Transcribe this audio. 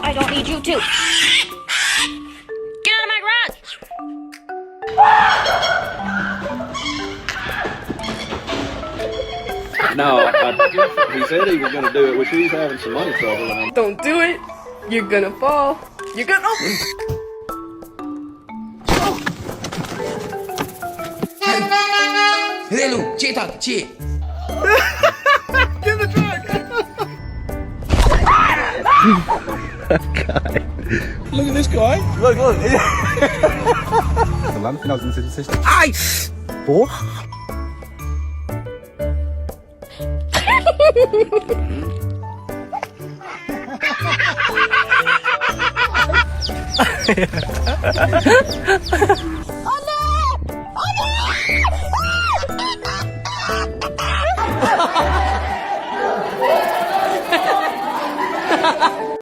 I don't need you too. Get out of my garage! No, he said he was going to do it, which he's having some money trouble. And Don't do it. You're gonna fall. You're gonna. Hey, Lou, cheat talk, cheat. Get in the truck. look at this guy. Look. Landfinal sind sie sich. Ai! Boah. Oh no!